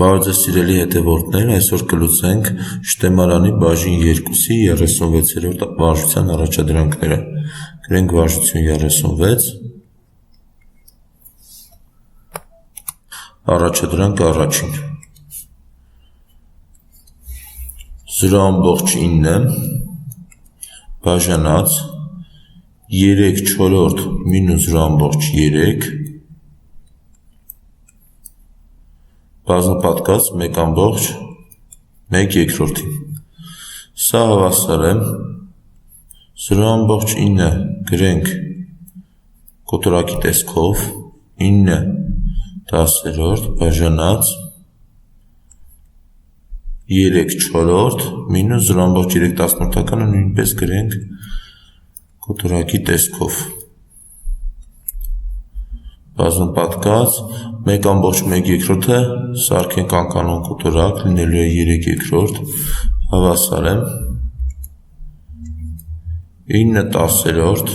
Բարև ձեզ սիրելի հետևորդներ, այսօր կլուծենք շտեմարանի բաժին 2-ի 36-րդ վարժության առաջադրանքները։ Գրենք վարժություն 36, առաջադրանք առաջին։ 0.9 բաժանած 3/4 մինուս 0.3 բազմապատկած 1/1/2։ Սա հավասար է 0.9 գրենք կոտորակի տեսքով 9/10 բաժանած 3/4 մինուս 0.3 նույնպես գրենք կոտորակի տեսքով բազմապատկած 1/1/2-ը սարքենք անկանոն կոտորակ, լինելու է 3/2, հավասար է 9/10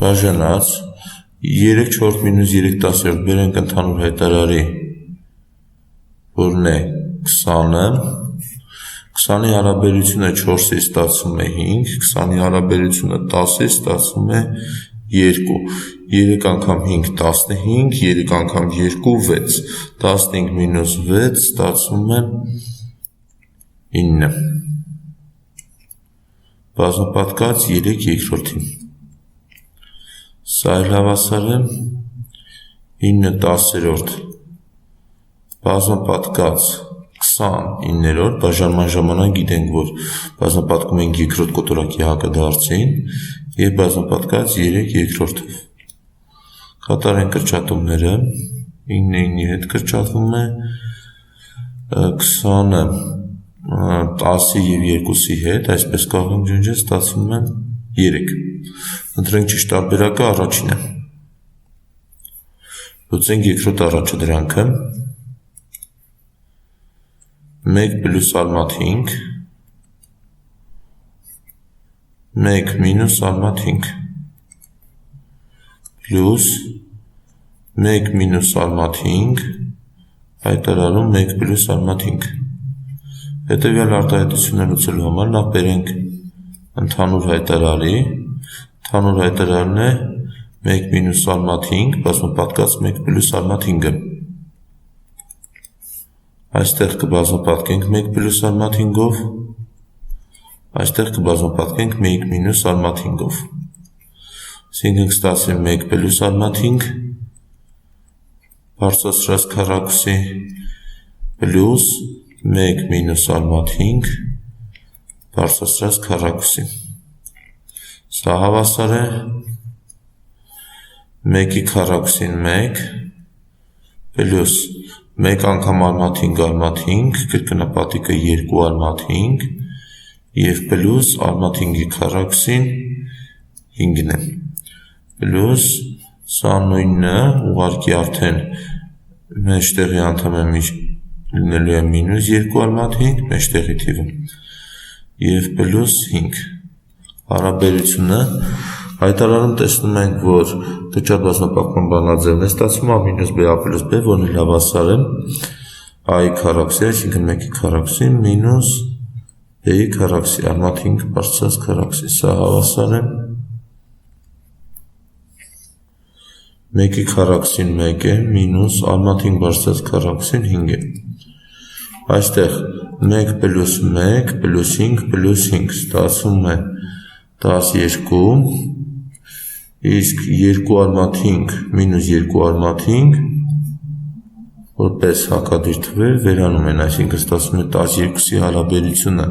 բաժանած 3/4 մինուս 3/10 բերենք ընդհանուր հայտարարի, որն է 20-ը, 20-ի հարաբերությունը 4-ից ստացվում է 5, 20-ի հարաբերությունը 10-ից ստացվում է 2, 3 անգամ 5 15, 3 անգամ 2 6, 15 մինուս 6 ստացվում է 9, բազմապատկած 3/2, սա էլ հավասար է 9/10 բազմապատկած 29-րդ, բաժանման ժամանակ գիտենք, որ բազմապատկում ենք երկրորդ կոտորակի հակադարձին և բազմապատկած 3/2-ով։ Կատարենք կրճատումները, 9-ը 9-ի հետ կրճատվում է, 20-ը 10-ի և 2-ի հետ, այսպես կարող ենք ջնջել, ստացվում է 3։ Ընտրենք ճիշտ տարբերակը, առաջինը։ Լուծենք երկրորդ առաջադրանքը, 1 պլյուս ալմատ 5, 1 մինուս ալմատ 5, պլյուս 1 մինուս ալմատ 5, հայտարարում 1 պլյուս ալմատ 5։ Հետևյալ արտահայտությունը լուծելու համար նախ բերենք ընդհանուր հայտարարի, ընդհանուր հայտարարն է 1 մինուս ալմատ 5, բազմապատկած 1 պլյուս ալմատ 5-ը։ Այստեղ կբազմապատկենք 1 պլյուս ալմատ 5-ով, այստեղ կբազմապատկենք 1 մինուս ալմատ 5-ով։ Այսինքն կստացվի 1 պլյուս ալմատ 5, բարձրացրած քառակուսի, պլյուս 1 մինուս ալմատ 5, բարձրացրած քառակուսի։ Սա հավասար է 1-ի քառակուսին 1, պլյուս 1 անգամ ալմատ 5 ալմատ 5, կրկնապատիկը 2 ալմատ 5 և պլյուս ալմատ 5-ի քառակուսին 5-ն է, պլյուս սա նույնն է, ուղղակի արդեն մեջտեղի անդամը լինելու է մինուս 2 ալմատ 5, մեջտեղի թիվը, և պլյուս 5։ Հարաբերությունը հայտարարում տեսնում ենք, որ կրճատ բազմապատկման բանաձևն է ստացվում, a մինուս b, a պլյուս b, որն էլ հավասար է a-ի քառակուսի, այսինքն 1-ի քառակուսի մինուս b-ի քառակուսի, ալմատ 5 բարձրացած քառակուսի, սա հավասար է 1-ի քառակուսին 1 է, մինուս ալմատ 5 բարձրացած քառակուսին 5 է։ Այստեղ 1 պլյուս 1 պլյուս 5 պլյուս 5 ստացվում է 12, իսկ 2 ալմատ 5 մինուս 2 ալմատ 5 որպես հակադիր թվեր վերանում են, այսինքն ստացվում է 12-ի հարաբերությունը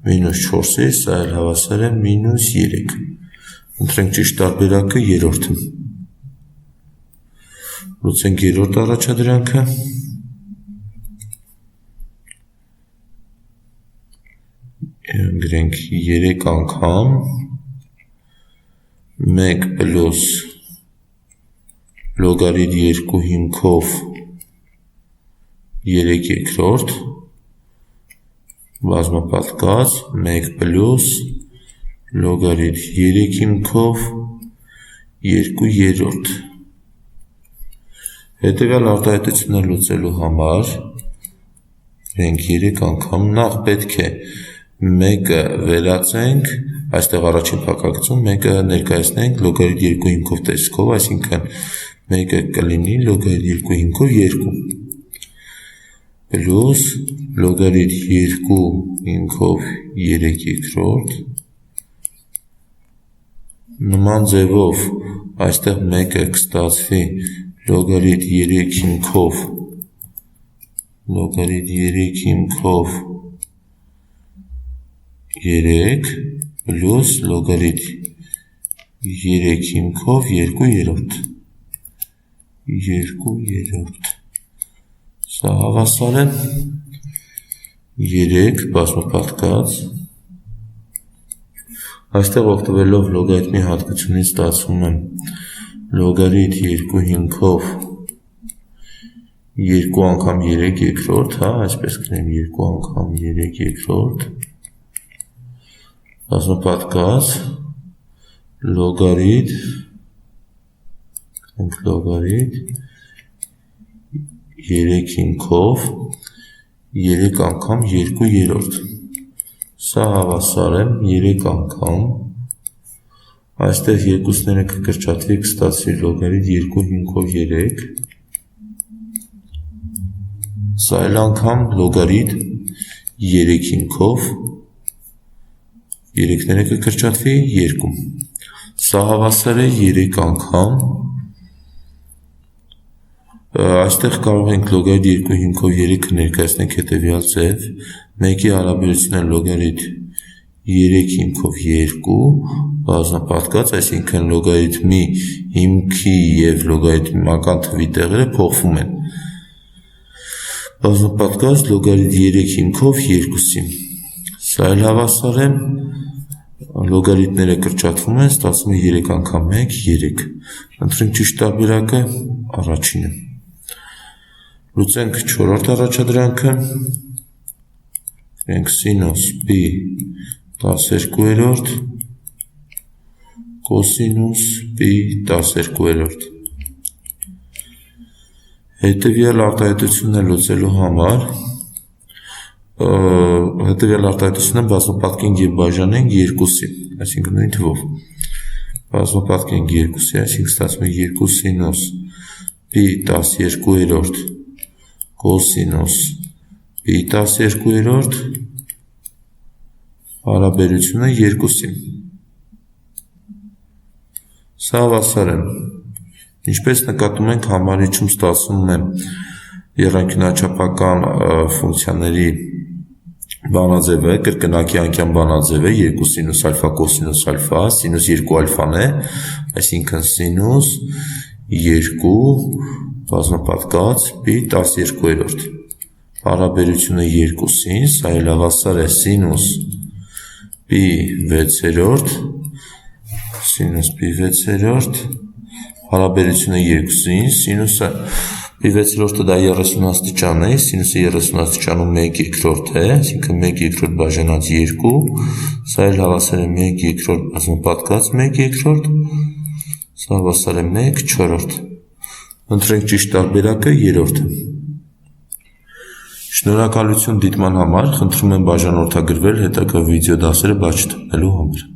մինուս 4-ի, սա էլ հավասար է մինուս 3։ Ընտրենք ճիշտ տարբերակը, երրորդը։ Լուծենք երրորդ առաջադրանքը, գրենք 3 անգամ 1 պլյուս լոգարիթ 2 հիմքով 3/2 բազմապատկած 1 պլյուս լոգարիթ 3 հիմքով 2/3 Հետևյալ արտահայտությունները լուծելու համար ենք 3 անգամ նախ պետք է մեկը վերածենք, այստեղ առաջին փակագծում մեկը ներկայացնենք լոգարիթմ 2 հիմքով տեսքով, այսինքն մեկը կլինի լոգարիթմ 2 հիմքով 2 պլյուս լոգարիթմ 2 հիմքով 3 երկրորդ նման ձևով այստեղ մեկը կստացվի լոգարիթմ 3 հիմքով 3 պլյուս լոգարիթմ 3 հիմքով 2 երորդ սա հավասար է 3 բազմապատկած այստեղ օգտվելով լոգարիթմի հատկությունից ստացվում է լոգարիթմ 2 հիմքով 2 անգամ 3 երկրորդ, այսպես կնեմ 2 անգամ 3 երկրորդ բազմապատկած լոգարիթմ 3 հիմքով 3 անգամ 2 երորդ սա հավասար է 3 անգամ այստեղ երկուսները կկրճատվի կստացվի լոգարիթմ 2 հիմքով 3 սա էլ անգամ լոգարիթմ 3 հիմքով 3-ները կկրճատվի 2 սա հավասար է 3 անգամ այստեղ կարող ենք լոգարիթմ 2 հիմքով 3-ը ներկայացնենք հետևյալ ձև մեկի հարաբերությունը լոգարիթմ 3 հիմքով 2 բազմապատկած, այսինքն լոգարիթմի հիմքի և լոգարիթմական թվի տեղերը փոխվում են բազմապատկած լոգարիթմ 3 հիմքով 2-ի սա էլ հավասար է լոգարիթմները կրճատվում են ստացվում է 3 անգամ 1 3 ընտրենք ճիշտ տարբերակը առաջինը լուծենք 4-րդ առաջադրանքը ենք սինուս π 12-րդ կոսինուս π 12-րդ հետևյալ արտահայտությունները լուծելու համար հետևյալ արտահայտությունը բազմապատկենք և բաժանենք 2-ի, այսինքն նույն թվով բազմապատկենք 2-ի, այսինքն ստացվում է 2 սինուս π 12-րդ կոսինուս π 12-րդ հարաբերությունը 2-ի սա հավասար է ինչպես նկատում ենք համարիչում ստացվում է եռանկյունաչափական ֆունկցիաների բանաձևը, կրկնակի անկյան բանաձևը 2 սինուս ալֆա կոսինուս ալֆա, սինուս 2 ալֆան է, այսինքն սինուս 2 բազմապատկած π 12-րդ հարաբերությունը 2-ին, սա էլ հավասար է սինուս π 6-րդ հարաբերությունը 2-ին, սինուսը π 6-րդը դա 30 աստիճան է, սինուսը 30 աստիճանում 1 երկրորդ է, այսինքն 1 երկրորդ բաժանած 2, սա էլ հավասար է 1 երկրորդ բազմապատկած 1 երկրորդ, սա հավասար է 1 4-րդ, ընտրենք ճիշտ տարբերակը երրորդը։ Շնորհակալություն դիտման համար, խնդրում եմ բաժանորդագրվել հետագա վիդեո դասերը բաց չթողնելու համար։